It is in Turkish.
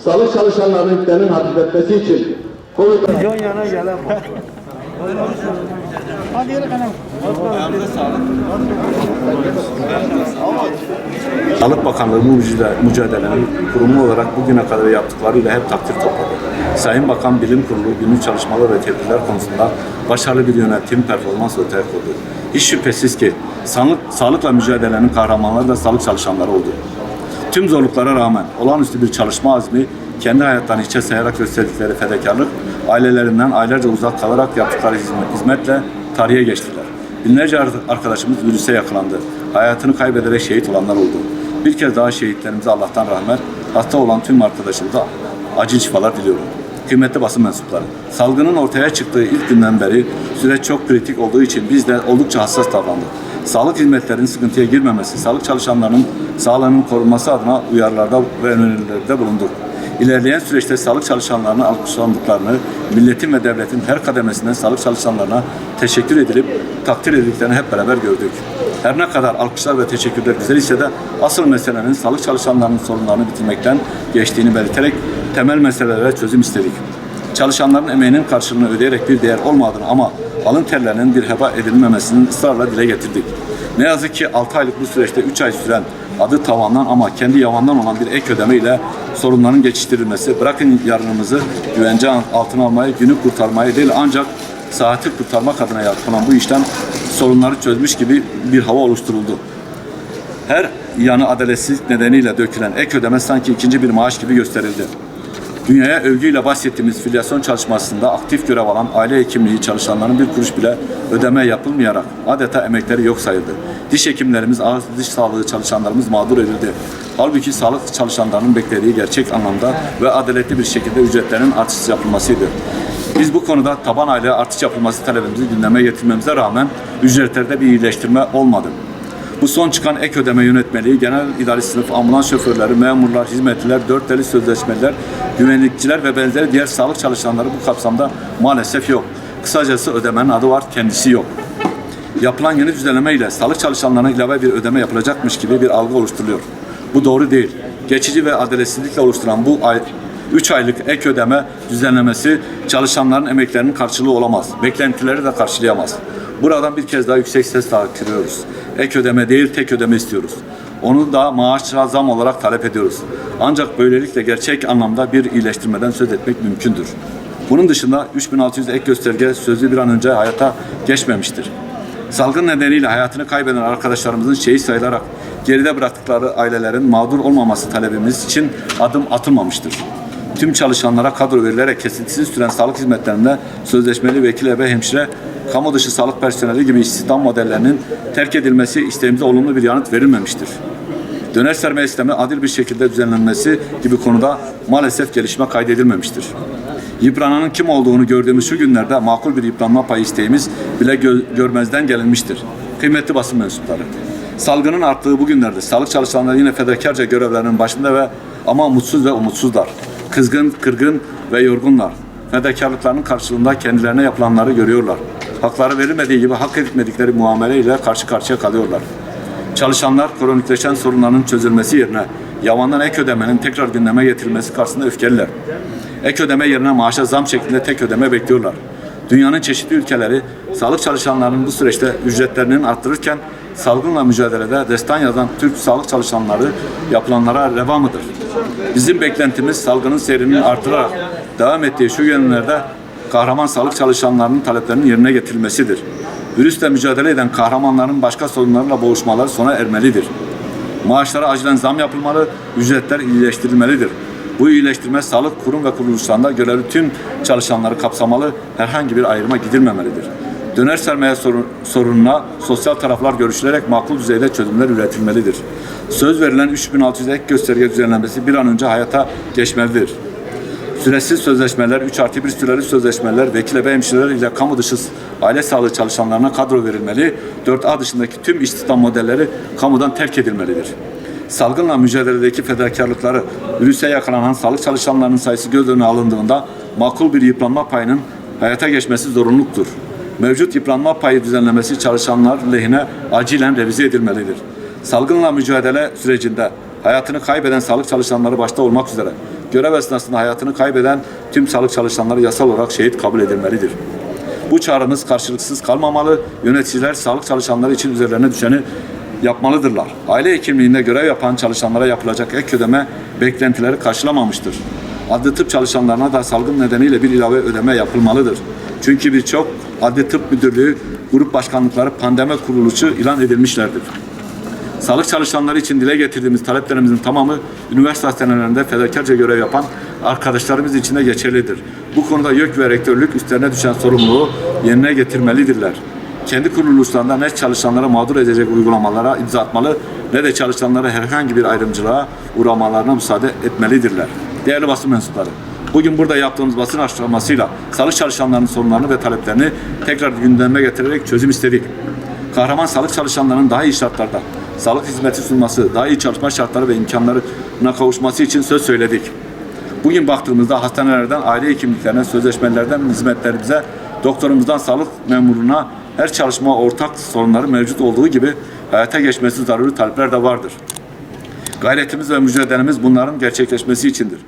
sağlık çalışanlarının yüklerinin hafifletmesi için COVID Yan yana gelen bu. Hadi yere kanem. Sağlık Bakanlığı bu mücadelenin kurumu olarak bugüne kadar yaptıklarıyla hep takdir topladı. Sayın Bakan Bilim Kurulu günlük çalışmalar ve tedbirler konusunda başarılı bir yönetim performans ortaya koydu. Hiç şüphesiz ki sağlıkla mücadelenin kahramanları da sağlık çalışanları oldu. Tüm zorluklara rağmen olağanüstü bir çalışma azmi, kendi hayatlarını hiçe sayarak gösterdikleri fedakarlık, ailelerinden aylarca uzak kalarak yaptıkları hizmetle tarihe geçtiler. Binlerce arkadaşımız virüse yakalandı. Hayatını kaybederek şehit olanlar oldu. Bir kez daha şehitlerimize Allah'tan rahmet, hasta olan tüm arkadaşımıza acil şifalar diliyorum. Kıymetli basın mensupları, salgının ortaya çıktığı ilk günden beri süreç çok kritik olduğu için biz de oldukça hassas davrandık. Sağlık hizmetlerinin sıkıntıya girmemesi, sağlık çalışanlarının sağlığının korunması adına uyarılarda ve önerilerde bulunduk. İlerleyen süreçte sağlık çalışanlarına alkışlandıklarını, milletin ve devletin her kademesinden sağlık çalışanlarına teşekkür edilip takdir edildiklerini hep beraber gördük. Her ne kadar alkışlar ve teşekkürler güzel ise de asıl meselenin sağlık çalışanlarının sorunlarını bitirmekten geçtiğini belirterek temel meselelere çözüm istedik. Çalışanların emeğinin karşılığını ödeyerek bir değer olmadığını ama alın terlerinin bir heba edilmemesinin ısrarla dile getirdik. Ne yazık ki 6 aylık bu süreçte 3 ay süren adı tavandan ama kendi yavandan olan bir ek ödeme ile sorunların geçiştirilmesi, bırakın yarınımızı güvence altına almayı, günü kurtarmayı değil ancak saati kurtarmak adına yapılan bu işten sorunları çözmüş gibi bir hava oluşturuldu. Her yanı adaletsizlik nedeniyle dökülen ek ödeme sanki ikinci bir maaş gibi gösterildi. Dünyaya övgüyle bahsettiğimiz filyasyon çalışmasında aktif görev alan aile hekimliği çalışanlarının bir kuruş bile ödeme yapılmayarak adeta emekleri yok sayıldı. Diş hekimlerimiz, ağız diş sağlığı çalışanlarımız mağdur edildi. Halbuki sağlık çalışanlarının beklediği gerçek anlamda ve adaletli bir şekilde ücretlerinin artış yapılmasıydı. Biz bu konuda taban aileye artış yapılması talebimizi gündeme getirmemize rağmen ücretlerde bir iyileştirme olmadı. Bu son çıkan ek ödeme yönetmeliği, genel idari sınıf, ambulans şoförleri, memurlar, hizmetliler, 4 deli sözleşmeliler, güvenlikçiler ve benzeri diğer sağlık çalışanları bu kapsamda maalesef yok. Kısacası ödemenin adı var, kendisi yok. Yapılan yeni düzenleme ile sağlık çalışanlarına ilave bir ödeme yapılacakmış gibi bir algı oluşturuluyor. Bu doğru değil. Geçici ve adaletsizlikle oluşturan bu 3 aylık ek ödeme düzenlemesi çalışanların emeklerinin karşılığı olamaz. Beklentileri de karşılayamaz. Buradan bir kez daha yüksek sesle haykırıyoruz. Ek ödeme değil, tek ödeme istiyoruz. Onu da maaşa zam olarak talep ediyoruz. Ancak böylelikle gerçek anlamda bir iyileştirmeden söz etmek mümkündür. Bunun dışında 3600 ek gösterge sözü bir an önce hayata geçmemiştir. Salgın nedeniyle hayatını kaybeden arkadaşlarımızın şehit sayılarak geride bıraktıkları ailelerin mağdur olmaması talebimiz için adım atılmamıştır. Tüm çalışanlara kadro verilerek kesintisiz süren sağlık hizmetlerinde sözleşmeli vekil ve hemşire, kamu dışı sağlık personeli gibi istihdam modellerinin terk edilmesi isteğimize olumlu bir yanıt verilmemiştir. Döner sermaye sistemi adil bir şekilde düzenlenmesi gibi konuda maalesef gelişme kaydedilmemiştir. Yıprananın kim olduğunu gördüğümüz şu günlerde makul bir yıpranma payı isteğimiz bile görmezden gelinmiştir. Kıymetli basın mensupları, salgının arttığı bu günlerde sağlık çalışanları yine fedakarca görevlerinin başında ama mutsuz ve umutsuzlar. Kızgın, kırgın ve yorgunlar. Fedakarlıklarının karşılığında kendilerine yapılanları görüyorlar. Hakları verilmediği gibi hak etmedikleri muameleyle karşı karşıya kalıyorlar. Çalışanlar kronikleşen sorunların çözülmesi yerine yavandan ek ödemenin tekrar gündeme getirilmesi karşısında öfkeliler. Ek ödeme yerine maaşa zam şeklinde tek ödeme bekliyorlar. Dünyanın çeşitli ülkeleri sağlık çalışanlarının bu süreçte ücretlerinin arttırırken salgınla mücadelede destan yazan Türk sağlık çalışanları yapılanlara reva mıdır? Bizim beklentimiz salgının seyrinin artırarak devam ettiği şu günlerde kahraman sağlık çalışanlarının taleplerinin yerine getirilmesidir. Virüsle mücadele eden kahramanların başka sorunlarla boğuşmaları sona ermelidir. Maaşlara acilen zam yapılmalı, ücretler iyileştirilmelidir. Bu iyileştirme sağlık kurum ve kuruluşlarında görevli tüm çalışanları kapsamalı, herhangi bir ayrıma gidilmemelidir. Döner sermaye sorununa sosyal taraflar görüşülerek makul düzeyde çözümler üretilmelidir. Söz verilen 3600 ek gösterge düzenlenmesi bir an önce hayata geçmelidir. Süresiz sözleşmeler, 3+1 süreli sözleşmeler, vekil ve hemşireler ile kamu dışı aile sağlığı çalışanlarına kadro verilmeli, 4A dışındaki tüm istihdam modelleri kamudan terk edilmelidir. Salgınla mücadeledeki fedakarlıkları, virüse yakalanan sağlık çalışanlarının sayısı göz önüne alındığında makul bir yıpranma payının hayata geçmesi zorunluluktur. Mevcut yıpranma payı düzenlemesi çalışanlar lehine acilen revize edilmelidir. Salgınla mücadele sürecinde hayatını kaybeden sağlık çalışanları başta olmak üzere görev esnasında hayatını kaybeden tüm sağlık çalışanları yasal olarak şehit kabul edilmelidir. Bu çağrımız karşılıksız kalmamalı, yöneticiler sağlık çalışanları için üzerlerine düşeni yapmalıdırlar. Aile hekimliğinde görev yapan çalışanlara yapılacak ek ödeme beklentileri karşılamamıştır. Adli tıp çalışanlarına da salgın nedeniyle bir ilave ödeme yapılmalıdır. Çünkü birçok adli tıp müdürlüğü, grup başkanlıkları pandemi kuruluşu ilan edilmişlerdir. Sağlık çalışanları için dile getirdiğimiz taleplerimizin tamamı üniversite hastanelerinde fedakarca görev yapan arkadaşlarımız için de geçerlidir. Bu konuda YÖK ve rektörlük üstlerine düşen sorumluluğu yerine getirmelidirler. Kendi kuruluşlarında ne çalışanlara mağdur edecek uygulamalara imza atmalı ne de çalışanlara herhangi bir ayrımcılığa uğramalarına müsaade etmelidirler. Değerli basın mensupları, bugün burada yaptığımız basın açıklamasıyla sağlık çalışanlarının sorunlarını ve taleplerini tekrar gündeme getirerek çözüm istedik. Kahraman sağlık çalışanlarının daha iyi şartlarda sağlık hizmeti sunması, daha iyi çalışma şartları ve imkanlarına kavuşması için söz söyledik. Bugün baktığımızda hastanelerden, aile hekimliklerine, sözleşmelerden hizmetlerimize, doktorumuzdan sağlık memuruna her çalışma ortak sorunları mevcut olduğu gibi hayata geçmesi zaruri talepler de vardır. Gayretimiz ve mücadelemiz bunların gerçekleşmesi içindir.